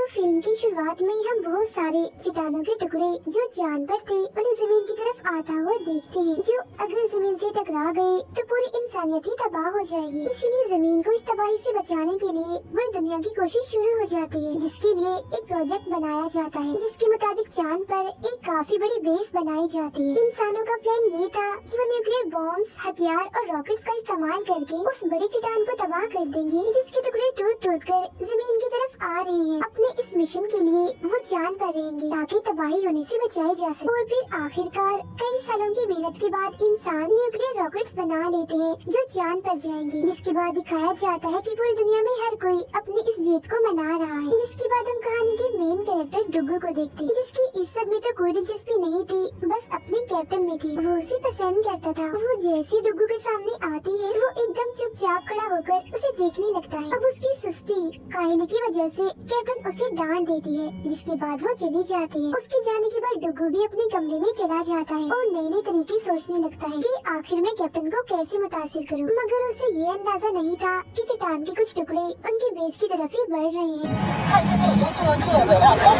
तो फिल्म की शुरुआत में हम बहुत सारे चट्टानों के टुकड़े जो जानवर थे उन्हें जमीन की तरफ आता हुआ देखते हैं, जो अगर जमीन से टकरा गए तो पूरी इंसानियत ही तबाह हो जाएगी। इसीलिए जमीन को इस तबाही से बचाने के लिए पूरी दुनिया की कोशिश शुरू हो जाती है, जिसके लिए एक प्रोजेक्ट बनाया जाता है, जिसके मुताबिक चांद पर एक काफी बड़ी बेस बनाई जाती है। इंसानों का प्लान ये था कि वो न्यूक्लियर बॉम्ब्स, हथियार और रॉकेट्स का इस्तेमाल करके उस बड़ी चट्टान को तबाह कर देंगे, जिसके टुकड़े टूट टूट कर जमीन की तरफ आ रहे हैं। अपने इस मिशन के लिए वो चांद पर रहेंगे ताकि तबाही होने से बचाए जा सके। और फिर आखिरकार कई सालों की मेहनत के बाद इंसान न्यूक्लियर रॉकेट्स बना लेते हैं जो चांद पर जाएंगे, जिसके बाद दिखाया जाता है कि पूरी दुनिया में हर कोई अपनी इस जीत को मना रहा है। जिसके बाद हम कहानी के मेन कैरेक्टर डुगू को देखते हैं, जिसकी इस सब में तो कोई दिलचस्पी नहीं थी, बस अपने कैप्टन में थी। वो उसे पसंद करता था। वो जैसे डुगू के सामने आती है वो एकदम चुपचाप खड़ा होकर उसे देखने लगता है। अब उसकी सुस्ती कायली की वजह से कैप्टन उसे डांट देती है, जिसके बाद वो चली जाती है। उसके जाने के बाद डुगू भी अपने कमरे में चला जाता है और नए नए तरीके सोचने लगता है कि आखिर में कैप्टन को कैसे मुतासिर करूं। मगर उसे ये अंदाजा नहीं था कि चट्टान के कुछ टुकड़े उनकी बेस की तरफ ही बढ़ रहे हैं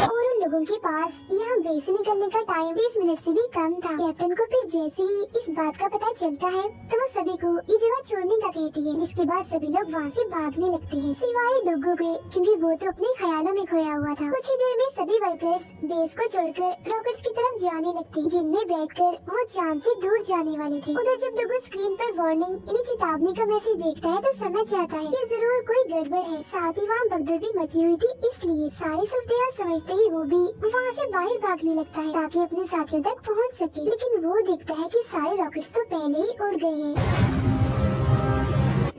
और उन लोगों के पास यहाँ बेस से निकलने का टाइम 20 मिनट से भी कम था। कैप्टन को फिर जैसे ही इस बात का पता चलता है तो वो सभी को ये जगह छोड़ने का कहती है, जिसके बाद सभी लोग वहाँ से भागने लगते हैं सिवाय डुगू के, क्योंकि वो तो अपने ख्यालों में खोया हुआ था। कुछ ही देर में सभी वर्कर्स बेस को छोड़कर रॉकेट्स की तरफ जाने लगते हैं, जिनमें बैठकर वो चांद से दूर जाने वाले थे। उधर जब डुगू स्क्रीन पर वार्निंग यानी चेतावनी का मैसेज देखता है तो समझ जाता है कि जरूर कोई गड़बड़ है। साथ ही वहाँ भगदड़ भी मची हुई थी, इसलिए सारी सूरत-ए-हाल समझते ही वो भी वहाँ से बाहर भागने लगता है ताकि अपने साथियों तक पहुँच सके। लेकिन वो देखता है कि सारे रॉकेट्स तो पहले ही उड़ गए हैं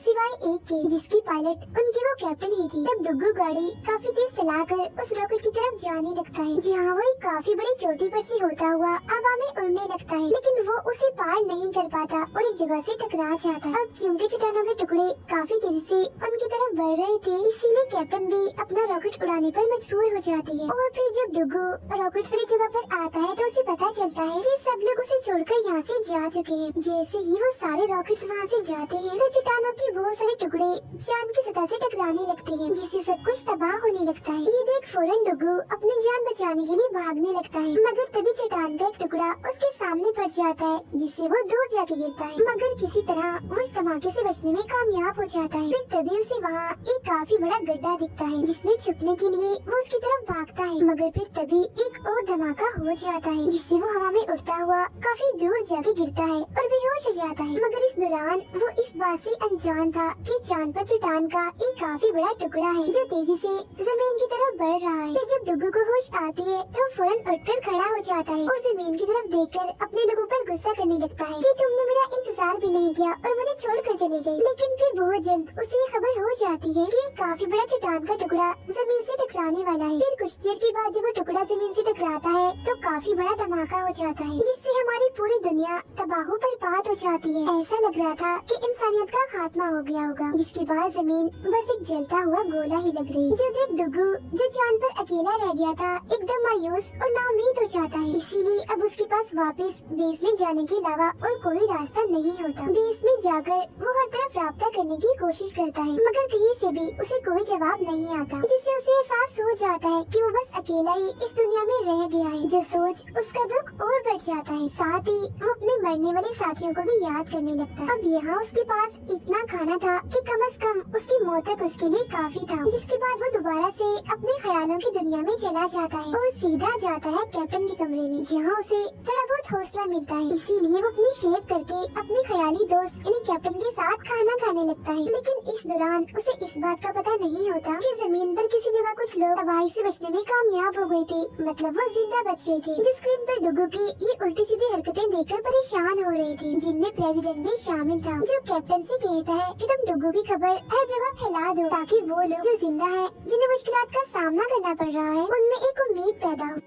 सिवाय एक के, जिसकी पायलट उनकी वो कैप्टन ही थी। तब डुगू गाड़ी काफी तेज चलाकर उस रॉकेट की तरफ जाने लगता है, जहाँ वो एक काफी बड़ी चोटी पर से होता हुआ हवा में उड़ने लगता है, लेकिन वो उसे पार नहीं कर पाता और एक जगह से टकरा जाता है। अब क्योंकि चट्टानों के टुकड़े काफी तेजी से उनकी तरफ बढ़ रहे थे, इसीलिए कैप्टन भी अपना रॉकेट उड़ाने पर मजबूर हो जाती है। और फिर जब डुगू रॉकेट वाली जगह पर आता है तो उसे पता चलता है कि सब लोग उसे छोड़कर यहाँ से जा चुके हैं। जैसे ही वो सारे रॉकेट्स वहाँ से जाते हैं तो चट्टानों की बहुत सारे टुकड़े चांद की सतह से टकराने लगते हैं, जिससे सब कुछ तबाह होने लगता है। ये देख फौरन डुगू अपनी जान बचाने के लिए भागने लगता है, मगर तभी चट्टान का एक टुकड़ा उसके सामने पड़ जाता है, जिससे वो दूर जाके गिरता है। मगर किसी तरह वो इस धमाके से बचने में कामयाब हो जाता है। फिर तभी उसे वहाँ एक काफी बड़ा गड्ढा दिखता है, जिसमें छुपने के लिए वो उसकी तरफ भागता है। मगर फिर तभी एक और धमाका हो जाता है, जिससे वो हवा में उड़ता हुआ काफी दूर जाके गिरता है और बेहोश हो जाता है। मगर इस दौरान वो इस बात से अनजान था कि चांद पर चट्टान का एक काफी बड़ा टुकड़ा है जो तेजी से जमीन की तरफ बढ़ रहा है। फिर जब डुगू को होश आती है तो फौरन उठकर खड़ा हो जाता है और जमीन की तरफ देखकर अपने लोगों पर गुस्सा करने लगता है कि तुमने मेरा इंतजार भी नहीं किया और मुझे छोड़कर चले गए। लेकिन फिर बहुत जल्द उसे ये खबर हो जाती है कि काफी बड़ा चट्टान का टुकड़ा जमीन से टकराने वाला है। फिर कुछ देर के बाद जब वो टुकड़ा जमीन से टकराता है तो काफी बड़ा धमाका हो जाता है, जिससे हमारी पूरी दुनिया तबाह बर्बाद हो जाती है। ऐसा लग रहा था कि इंसानियत का खात्मा हो गया होगा, जिसके बाद जमीन बस एक जलता हुआ गोला ही लग रही। जो देख डुगू जो चांद पर अकेला रह गया था एकदम मायूस और नाउम्मीद हो जाता है। इसीलिए अब उसके पास वापस बेस में जाने के अलावा और कोई रास्ता नहीं होता। बेस में जाकर वो हर तरफ राब्ता करने की कोशिश करता है, मगर कहीं से भी उसे कोई जवाब नहीं आता, जिससे उसे एहसास हो जाता है कि वो बस अकेला ही इस दुनिया में रह गया है। जो सोच उसका दुख और बढ़ जाता है। साथ ही वो अपने मरने वाले साथियों को भी याद करने लगता है। अब यहाँ उसके पास इतना खाना था कि कम से कम उसकी मौत तक उसके लिए काफी था, जिसके बाद वो दोबारा से अपने ख्यालों की दुनिया में चला जाता है और सीधा जाता है कैप्टन के कमरे में, जहाँ उसे थोड़ा बहुत हौसला मिलता है। इसीलिए वो अपनी शेव करके अपने ख्याली दोस्त यानी कैप्टन के साथ खाना खाने लगता है। लेकिन इस दौरान उसे इस बात का पता नहीं होता कि जमीन पर किसी जगह कुछ लोग तबाही से बचने में कामयाब हो गए थे, मतलब वो जिंदा बच गए थे। जो स्क्रीन पर डुगू की ये उल्टी सीधी हरकतें देखकर परेशान हो रहे थे, जिनमें प्रेसिडेंट भी शामिल था, जो कैप्टन से कहता है कि तुम डुगू की खबर हर जगह फैला दो ताकि वो लोग जो जिंदा है जिन्हें मुश्किलात का सामना करना पड़ रहा है उनमें एक उम्मीद पैदा हो।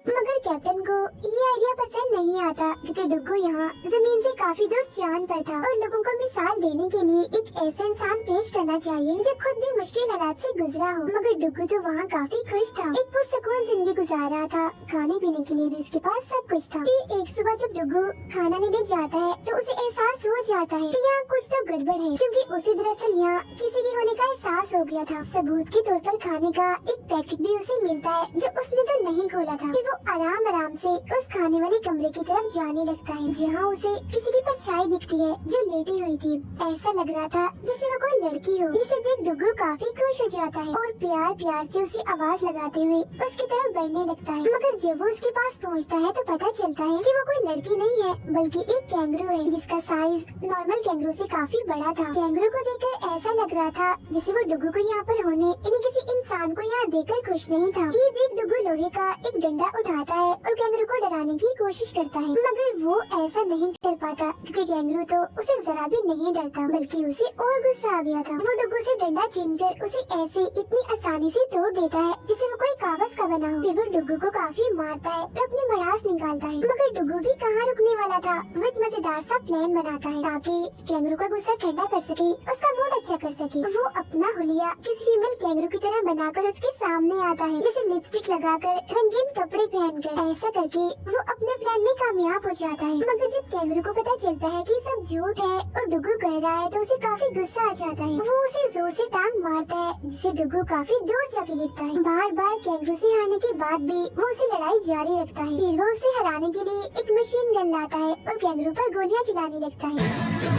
मगर कैप्टन को ये आइडिया पसंद नहीं आता क्योंकि डुग्गू यहाँ जमीन से काफी दूर चांद पर था और लोगों को मिसाल देने के लिए एक ऐसा इंसान पेश करना चाहिए जो खुद भी मुश्किल हालात से गुजरा हो। मगर डुग्गू तो वहाँ काफी खुश था, एक पुरसुकून जिंदगी गुजार रहा था, खाने पीने के लिए भी उसके पास सब कुछ था। फिर एक सुबह जब डुग्गू खाना लेने जाता है तो उसे एहसास हो जाता है कि यहाँ कुछ तो गड़बड़ है, क्योंकि उसे दरअसल यहाँ किसी के होने का एहसास हो गया था। सबूत के तौर पर खाने का एक पैकेट भी उसे मिलता है जो उसने तो नहीं खोला था। फिर वो आराम आराम से उस खाने वाले कमरे की तरफ जाने लगता है जहाँ उसे किसी की परछाई दिखती है जो लेटी हुई थी। ऐसा लग रहा था जैसे वो कोई लड़की हो, जिसे देख डुग्गू काफी खुश हो जाता है और प्यार प्यार से उसे आवाज लगाते हुए उसकी तरफ बढ़ने लगता है। मगर जब वो उसके पास पहुँचता है तो पता चलता है कि वो कोई लड़की नहीं है बल्कि एक कैंगरू है जिसका साइज नॉर्मल कैंगरू से काफी बड़ा था। कैंगरू को देखकर ऐसा लग रहा था जैसे वो डुग्गू को यहाँ पर होने यानी किसी इंसान को यहाँ देखकर खुश नहीं था। ये देख डुग्गू लोहे का एक डंडा उठाता है और कैंगरू को डराने की कोशिश करता है, मगर वो ऐसा नहीं कर पाता क्योंकि कैंगरू तो उसे जरा भी नहीं डरता बल्कि उसे और गुस्सा आ गया था। वो डुग्गू से डंडा छीनकर उसे ऐसे इतनी आसानी से तोड़ देता है जैसे वो कोई कागज का बना हो। फिर वो डुग्गू को काफी मारता है और अपनी भड़ास निकालता है, मगर डुग्गू भी कहाँ रुकने वाला था। वो एक मजेदार सा प्लान बनाता है ताकि कैंगरू का गुस्सा ठंडा कर सके, उसका मूड अच्छा कर सके। वो अपना हुलिया किसी फीमेल कैंगरू की तरह बनाकर उसके सामने आता है, जैसे लिपस्टिक लगाकर, रंगीन कपड़े पहनकर। ऐसा करके वो अपने प्लान में कामयाब हो जाता है। मगर जब कैंगरू को पता चलता है कि सब झूठ है और डुग्गू कह रहा है तो उसे काफी गुस्सा आ जाता है। वो उसे जोर से टांग मारता है जिससे डुग्गू काफी दूर जाके गिरता है। बार बार कैंगरू से हारने के बाद भी वो उसे लड़ाई जारी रखता है। फिर वो उसे हराने के लिए एक मशीन गन लाता है और कैंगरू पर गोलियां चलाने लगता है।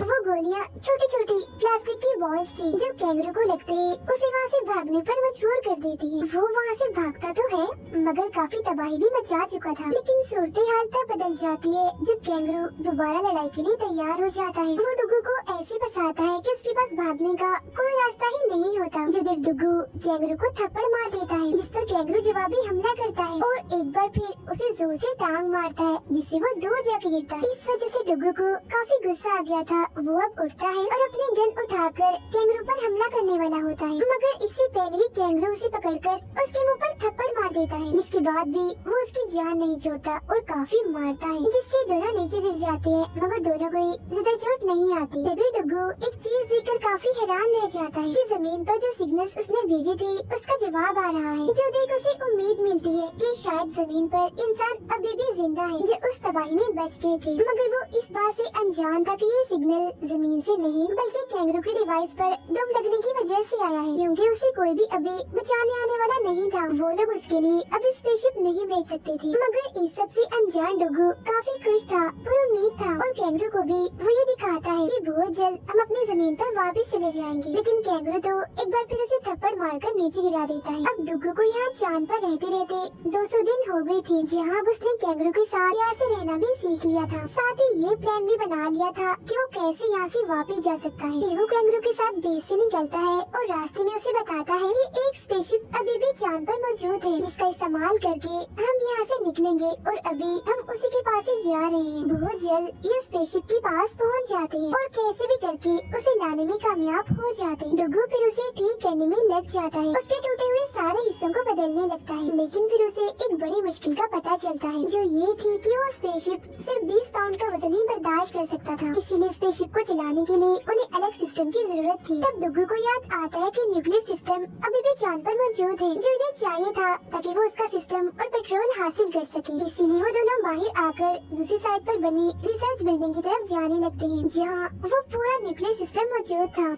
वो गोलियां छोटी छोटी प्लास्टिक की बॉल्स थी जो कैंगरू को लगते ही उसे वहाँ से भागने पर मजबूर कर देती है। वो वहाँ से भागता तो है मगर काफी तबाही भी मचा चुका था। लेकिन सूरत हाल तब बदल जाती है जब कैंगरू दोबारा लड़ाई के लिए तैयार हो जाता है। वो डुग्गू को ऐसे फंसाता है कि उसके पास भागने का कोई रास्ता ही नहीं होता। जो देख डुग्गू कैंगरू को थप्पड़ मार देता है जिस पर कैंगरू जवाबी हमला करता है और एक बार फिर उसे जोर से टांग मारता है जिससे वो दूर जाके गिरता है। इस वजह से डुग्गू को काफी गुस्सा आ गया था। वो अब उठता है और अपनी गन उठाकर कैंगरू पर हमला करने वाला होता है, मगर इससे पहले ही कैंगरू उसे पकड़कर उसके मुंह पर थप्पड़ मार देता है, जिसके बाद भी वो उसकी जान नहीं छोड़ता और काफी मारता है जिससे दोनों नीचे गिर जाते हैं, मगर दोनों को ज्यादा चोट नहीं आती। तभी डुग्गू एक चीज देखकर काफी हैरान रह जाता है कि जमीन पर जो सिग्नल्स उसने भेजे थे उसका जवाब आ रहा है, जो देख उसे उम्मीद मिलती है कि शायद जमीन पर इंसान अभी भी जिंदा है जो उस तबाही में बच गए थे। मगर वो इस बात से अनजान था कि ये सिग्नल जमीन से नहीं बल्कि कैंगरू के डिवाइस पर दुम लगने की वजह से आया है, क्योंकि उसे कोई भी अभी बचाने आने वाला नहीं था। वो लोग उसके लिए अभी स्पेसशिप नहीं भेज सकते थे। मगर इस सब से अनजान डुग्गू काफी खुश था, पर उम्मीद था और कैंगरू को भी वो ये दिखाता है कि बहुत जल्द हम अपनी जमीन पर वापस चले जाएंगे। लेकिन कैंगरू तो एक बार फिर उसे थप्पड़ मारकर नीचे गिरा देता है। अब डुग्गू को यहाँ चांद पर रहते रहते 200 दिन हो गई थी, जहाँ अब उसने कैंगरू के साथ प्यार से रहना भी सीख लिया था। साथ ही ये प्लान भी बना लिया था कि वो कैसे यहाँ से वापस जा सकता है। फिर वो कैंगरू के साथ बेस से निकलता है और रास्ते में उसे बताता है कि एक स्पेसशिप अभी भी चांद पर मौजूद है जिसका इस्तेमाल करके हम यहाँ से निकलेंगे और अभी हम उसी के पास ही जा रहे हैं। बहुत जल्द ये स्पेसशिप के पास पहुँच जाते हैं और कैसे भी करके उसे लाने में कामयाब हो जाते हैं। डुग्गू फिर उसे ठीक करने में लग जाता है, उसके टूटे हुए सारे हिस्सों को बदलने लगता है। लेकिन फिर उसे एक बड़ी मुश्किल का पता चलता है, जो ये थी कि वो स्पेसशिप सिर्फ 20 पाउंड का वजन ही बर्दाश्त कर सकता था। इसीलिए स्पेसशिप को चलाने के लिए उन्हें अलग सिस्टम की जरूरत थी। तब डुग्गू को याद आता है कि न्यूक्लियर सिस्टम अभी भी चांद पर मौजूद है, जो इन्हें चाहिए था ताकि वो उसका सिस्टम और पेट्रोल हासिल कर सके। इसीलिए वो दोनों बाहर आकर दूसरी साइड पर बनी रिसर्च बिल्डिंग की तरफ जाने लगते हैं, जहाँ वो पूरा न्यूक्लियर सिस्टम मौजूद था।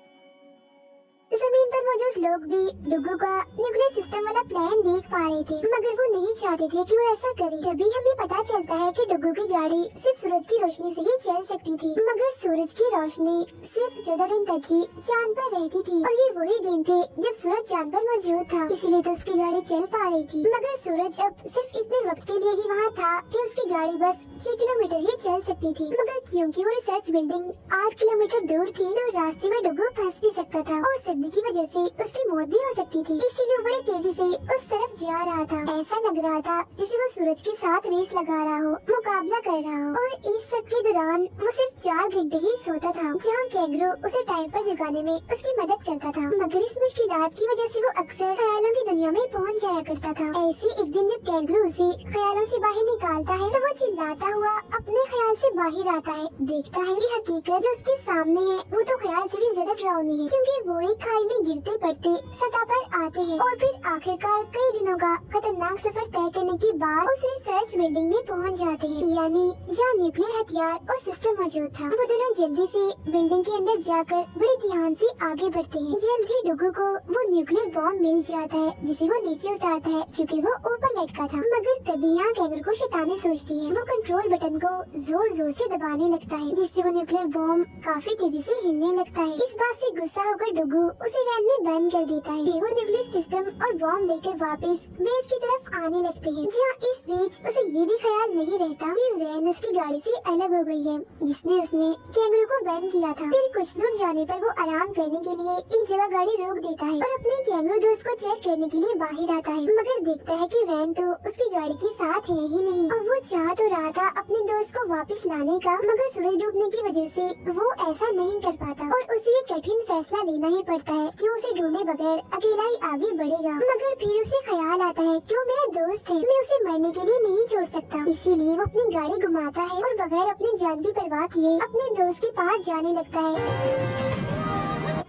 जमीन पर मौजूद लोग भी डुग्गू का न्यूक्लियर सिस्टम वाला प्लान देख पा रहे थे, मगर वो नहीं चाहते थे कि वो ऐसा करे। तभी हमें पता चलता है कि डुग्गू की गाड़ी सिर्फ सूरज की रोशनी से ही चल सकती थी, मगर सूरज की रोशनी सिर्फ 14 दिन तक ही चांद पर रहती थी और ये वही दिन थे जब सूरज चांद पर मौजूद था। इसीलिए तो उसकी गाड़ी चल पा रही थी, मगर सूरज अब सिर्फ इतने वक्त के लिए ही वहाँ था कि उसकी गाड़ी बस 6 किलोमीटर ही चल सकती थी। मगर क्योंकि वो रिसर्च बिल्डिंग 8 किलोमीटर दूर थी तो रास्ते में डुग्गू फंस भी सकता था और सर्दी की वजह से उसकी मौत भी हो सकती थी, इसीलिए बड़ी तेजी से उस तरफ जा रहा था। ऐसा लग रहा था जैसे वो सूरज के साथ रेस लगा रहा हो, मुकाबला कर रहा हो। और इस सब के दौरान वो सिर्फ 4 घंटे ही सोता था, जहाँ कैंगरू उसे टाइम पर जगाने में उसकी मदद करता था। मगर इस मुश्किलात की वजह से वो अक्सर ख्यालों की दुनिया में पहुँच जाया करता था। ऐसे एक दिन जब कैंगरू उसे ख्यालों से बाहर निकालता है तो वो चिल्लाता हुआ अपने ख्याल से बाहर आता है। देखता है कि हकीकत जो उसके सामने है वो तो ख्याल से भी ज्यादा डरावनी है, क्योंकि वो एक खाई में गिरते पड़ते सतह पर आते हैं और फिर आखिरकार कई दिनों का खतरनाक सफर तय करने के बाद उस रिसर्च बिल्डिंग में पहुंच जाते हैं, यानी जहाँ न्यूक्लियर हथियार और सिस्टम मौजूद था। वो दोनों जल्दी से बिल्डिंग के अंदर जाकर बड़े ध्यान से आगे बढ़ते हैं। जल्द ही डुगू को वो न्यूक्लियर बॉम्ब मिल जाता है, जिसे वो नीचे उतारता है क्योंकि वो ऊपर लटका था। मगर तभी यहाँ कैंगरू को शैतानी सोचती है। वो कंट्रोल बटन को जोर जोर से दबाने लगता है, जिससे वो न्यूक्लियर बॉम्ब काफी तेजी से हिलने लगता है। इस बात से गुस्सा होकर डुगू उसे वैन में बंद कर देता है। वो न्यूक्लियर सिस्टम और बॉम्ब लेकर वापस बेस की तरफ आने लगते हैं, जहाँ इस बीच उसे ये भी ख्याल नहीं रहता कि वैन उसकी गाड़ी से अलग हो गई है, जिसमें उसने कैंगरू को बंद किया था। फिर कुछ दूर जाने पर वो आराम करने के लिए एक जगह गाड़ी रोक देता है और अपने कैंगरू दोस्त को चेक करने के लिए बाहर आता है। मगर देखता है कि वैन तो उसकी गाड़ी के साथ है ही नहीं। और वो चाह तो रहा था अपने दोस्त को वापस लाने का, मगर सूरज डूबने की वजह से वो ऐसा नहीं कर पाता और उसे ये कठिन फैसला लेना ही पड़ता है कि उसे ढूंढे बगैर अकेला ही आगे बढ़ेगा। मगर फिर उसे ख्याल आता है कि वो मेरा दोस्त है, मैं उसे मरने के लिए नहीं छोड़ सकता। इसीलिए वो अपनी गाड़ी घुमाता है और बगैर अपनी जान की परवाह किए अपने दोस्त के पास जाने लगता है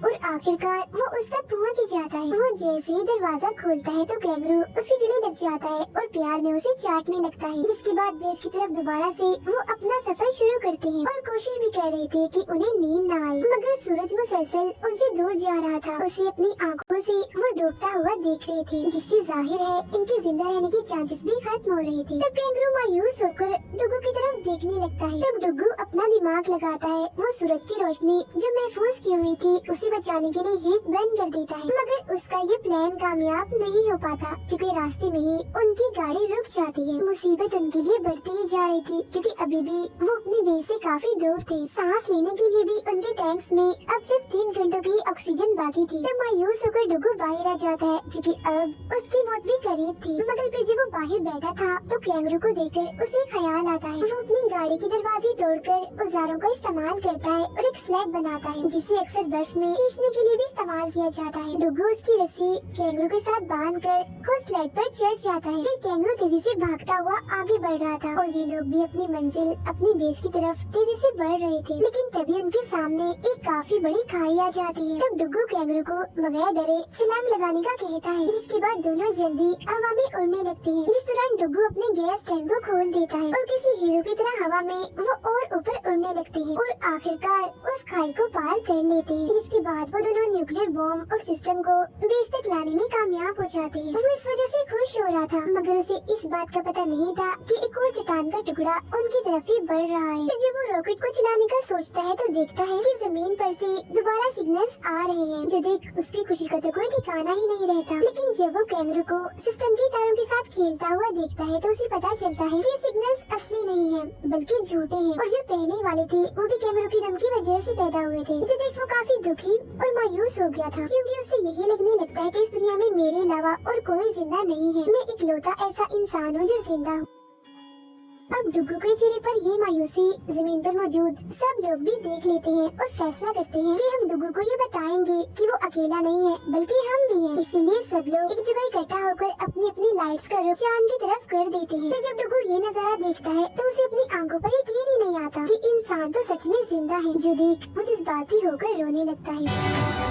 और आखिरकार वो उस तक पहुंच ही जाता है। वो जैसे ही दरवाजा खोलता है तो कैंगरू उसे गले लग जाता है और प्यार में उसे चाटने लगता है, जिसके बाद बेस की तरफ दोबारा से वो अपना सफर शुरू करते हैं और कोशिश भी कर रहे थे कि उन्हें नींद न आए। मगर सूरज मुसलसल उनसे दूर जा रहा था। उसे अपनी आंखों से वो डूबता हुआ देख रहे थे, जिससे जाहिर है इनके जिंदा रहने के चांसेस भी खत्म हो रहे थे। तब कैंगरू मायूस होकर डुगू की तरफ देखने लगता है। तब डुगू अपना दिमाग लगाता है। वो सूरज की रोशनी जो महफूज की हुई थी उसे बचाने के लिए हीट बंद कर देता है, मगर उसका ये प्लान कामयाब नहीं हो पाता क्योंकि रास्ते में ही उनकी गाड़ी रुक जाती है। मुसीबत उनके लिए बढ़ती ही जा रही थी क्योंकि अभी भी वो अपनी बेस से काफी दूर थे। सांस लेने के लिए भी उनके टैंक्स में अब सिर्फ 3 घंटों की ऑक्सीजन बाकी थी। तब मायूस होकर डुगू बाहर आ जाता है क्योंकि अब उसकी मौत भी करीब थी। मगर फिर जब वो बाहर बैठा था तो कैंगरू को देखकर उसे ख्याल आता है। वो अपनी गाड़ी के दरवाजे तोड़कर औजारों का इस्तेमाल करता है और एक स्लेड बनाता है, जिसे अक्सर बर्फ में खींचने के लिए भी इस्तेमाल किया जाता है। डुगू उसकी रस्सी कैंगरू के साथ बांध कर खुद स्लेड पर चढ़ जाता है। फिर कैंगरू तेजी से भागता हुआ आगे बढ़ रहा था और ये लोग भी अपनी मंजिल अपनी बेस की तरफ तेजी से बढ़ रहे थे। लेकिन तभी उनके सामने एक काफी बड़ी खाई आ जाती है। तब डुगू कैंगरू को बगैर डरे छलांग लगाने का कहता है, जिसके बाद दोनों जल्दी हवा में उड़ने लगते हैं। जिस दौरान डुगू अपने गैस टैंक को खोल देता है और किसी हीरो की तरह हवा में वो और ऊपर उड़ने लगते हैं और आखिरकार उस खाई को पार कर लेते हैं। जिसके बाद वो दोनों न्यूक्लियर बॉम्ब और सिस्टम को बेस तक लाने में कामयाब हो जाते हैं। वो इस वजह से खुश हो रहा था, मगर उसे इस बात का पता नहीं था कि एक और चट्टान का टुकड़ा उनकी तरफ ही बढ़ रहा है। फिर जब वो रॉकेट को चलाने का सोचता है तो देखता है कि जमीन पर से दोबारा सिग्नल्स आ रहे हैं, जो देख उसकी खुशी का तो कोई ठिकाना ही नहीं रहता। लेकिन जब वो कैंगरू को सिस्टम के तारों के साथ खेलता हुआ देखता है तो उसे पता चलता है कि सिग्नल्स असली नहीं है बल्कि झूठे हैं और जो पहले वाले थे वो भी कैंगरू की दम की वजह से पैदा हुए थे। जो देख वो काफी दुखी और मायूस हो गया था क्योंकि उसे यही लगने लगता है कि इस दुनिया में मेरे अलावा और कोई जिंदा नहीं है। मैं इकलौता ऐसा इंसान हूँ जो जिंदा हूँ। अब डुगू के चेहरे पर ये मायूसी जमीन पर मौजूद सब लोग भी देख लेते हैं और फैसला करते हैं कि हम डुगू को ये बताएंगे कि वो अकेला नहीं है बल्कि हम भी हैं। इसीलिए सब लोग एक जगह इकट्ठा होकर अपनी अपनी लाइट्स का रुख चांद की तरफ कर देते हैं। फिर जब डुगू ये नजारा देखता है तो उसे अपनी आंखों पर यकीन ही नहीं आता कि इंसान तो सच में जिंदा है। जो देख वो जज्बाती होकर रोने लगता है।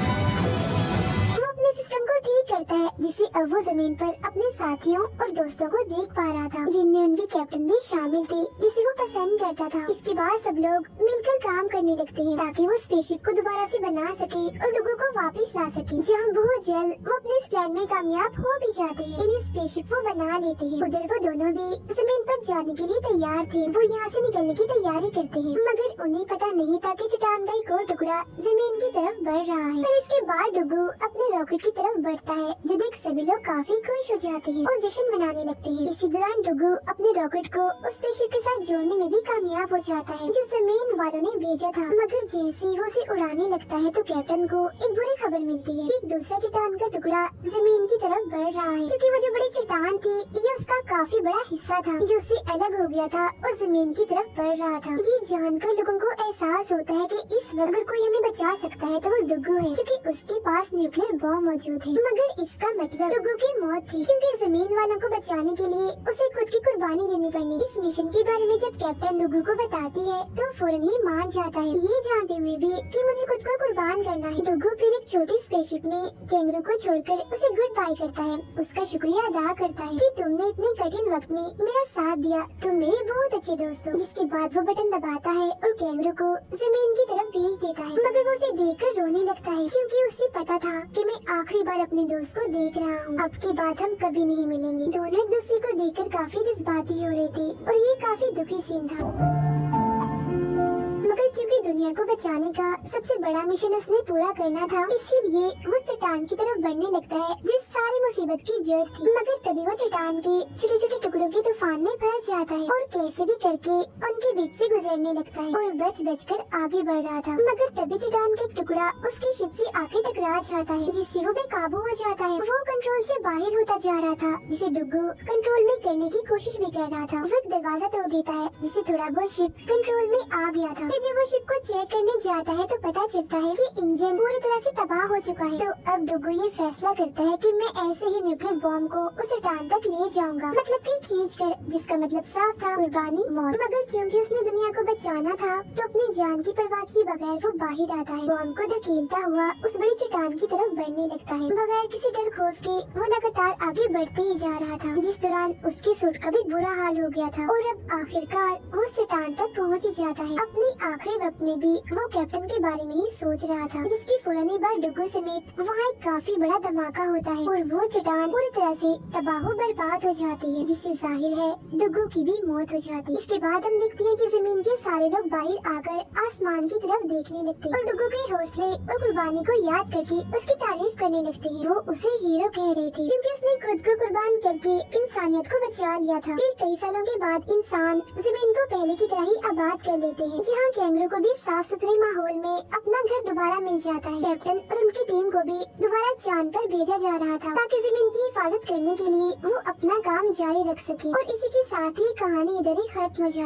सिस्टम को ठीक करता है, जिससे अब वो जमीन पर अपने साथियों और दोस्तों को देख पा रहा था, जिनमें उनके कैप्टन भी शामिल थे, जिसे वो पसंद करता था। इसके बाद सब लोग मिलकर काम करने लगते हैं ताकि वो स्पेसशिप को दोबारा से बना सके और डुगू को वापस ला सके, जहाँ बहुत जल्द वो अपने इस प्लान में कामयाब हो भी जाते हैं। इन स्पेसशिप वो बना लेते हैं। उधर वो दोनों भी जमीन पर जाने के लिए तैयार थे। वो यहाँ से निकलने की तैयारी करते हैं, मगर उन्हें पता नहीं था कि चट्टान का एक और टुकड़ा जमीन की तरफ बढ़ रहा है। फिर इसके बाद डुगू अपने रॉकेट की तरफ बढ़ता है, जो देख सभी लोग काफी खुश हो जाते हैं और जश्न मनाने लगते हैं। इसी दौरान डुगू अपने रॉकेट को उस स्पेसशिप के साथ जोड़ने में भी कामयाब हो जाता है, जो जमीन वालों ने भेजा था। मगर जैसे ही वो उसे उड़ाने लगता है तो कैप्टन को एक बुरी खबर मिलती है। एक दूसरा चट्टान का टुकड़ा जमीन की तरफ बढ़ रहा है, क्योंकि वो जो बड़ी चट्टान थी ये उसका काफी बड़ा हिस्सा था जो उससे अलग हो गया था और जमीन की तरफ बढ़ रहा था। ये जानकर लोगों को एहसास होता है कि इस वक्त अगर कोई हमें बचा सकता है तो वो डुगू है, क्योंकि उसके पास न्यूक्लियर बॉम्ब मौजूद है। मगर इसका मतलब डुगू की मौत थी, क्योंकि जमीन वालों को बचाने के लिए उसे खुद की कुर्बानी देनी पड़नी। इस मिशन के बारे में जब कैप्टन डुगू को बताती है तो फौरन ही मान जाता है, ये जानते हुए भी कि मुझे खुद को कुर्बान करना है। डुगू फिर एक छोटी स्पेसशिप में कैंगरू को छोड़कर उसे गुड बाय करता है, उसका शुक्रिया अदा करता है कि तुमने इतने कठिन वक्त में मेरा साथ दिया, तुम मेरे बहुत अच्छे दोस्त हो। जिसके बाद वो बटन दबाता है और कैंगरू को जमीन की तरफ भेज देता है। मगर वो उसे देखकर रोने लगता है, क्योंकि उसे पता था कि मैं आखिरी बार अपने दोस्त को देख रहा हूँ, अब के बाद हम कभी नहीं मिलेंगे। दोनों एक दूसरे को देखकर काफी जज्बाती हो रहे थे और ये काफी दुखी सीन था। मगर क्योंकि दुनिया को बचाने का सबसे बड़ा मिशन उसने पूरा करना था, इसीलिए वो चट्टान की तरफ बढ़ने लगता है जो सारी मुसीबत की जड़ थी। मगर तभी वो चट्टान के छोटे छोटे टुकड़ों के तूफान में फंस जाता है और कैसे भी करके उनके बीच से गुजरने लगता है और बच बच कर आगे बढ़ रहा था। मगर तभी चट्टान का एक टुकड़ा उसकी शिप से आके टकरा जाता है, जिससे वो बेकाबू हो जाता है। वो कंट्रोल से बाहर होता जा रहा था, जिसे डुगू कंट्रोल में करने की कोशिश भी कर रहा था। वो एक दरवाजा तोड़ देता है, जिससे थोड़ा बहुत शिप कंट्रोल में आ गया था। फिर जब वो शिप को चेक करने जाता है तो पता चलता है कि इंजन पूरी तरह से तबाह हो चुका है। तो अब डुगू ये फैसला करता है कि मैं ऐसे ही न्यूक्लियर बॉम्ब को उस चट्टान तक ले जाऊंगा, मतलब कि खींच कर, जिसका मतलब साफ था कुर्बानी, मौत। मगर क्योंकि उसने दुनिया को बचाना था तो अपनी जान की परवाह किए बगैर वो बाहर आता है, बॉम्ब को धकेलता हुआ उस बड़ी चट्टान की तरफ बढ़ने लगता है। बगैर किसी डर खौफ के वो लगातार आगे बढ़ते ही जा रहा था, जिस दौरान उसके सूट का भी बुरा हाल हो गया था। और अब आखिरकार वो उस चट्टान तक पहुँच ही जाता है। अपनी आखिरी वक्त में भी वो कैप्टन के बारे में ही सोच रहा था, जिसकी फौरन ही बाद डुगू समेत वहाँ एक काफी बड़ा धमाका होता है और वो चट्टान पूरी तरह से तबाह बर्बाद हो जाती है, जिससे जाहिर है डुगू की भी मौत हो जाती है। इसके बाद हम देखते हैं कि जमीन के सारे लोग बाहर आकर आसमान की तरफ देखने लगते हैं और डुगू के हौसले और कुर्बानी को याद करके उसकी तारीफ करने लगते हैं। वो उसे हीरो कह रहे थे, क्योंकि उसने खुद को कुर्बान करके इंसानियत को बचा लिया था। फिर कई सालों के बाद इंसान जमीन को पहले की तरह ही आबाद कर लेते हैं, जहाँ कैंगरू को भी साफ सुथरे माहौल में अपना घर दोबारा मिल जाता है। कैप्टन और उनकी टीम को भी दोबारा चांद पर भेजा जा रहा था, ताकि जमीन की हिफाजत करने के लिए वो अपना काम जारी रख सके। और इसी के साथ ही कहानी इधर ही खत्म हो जाए।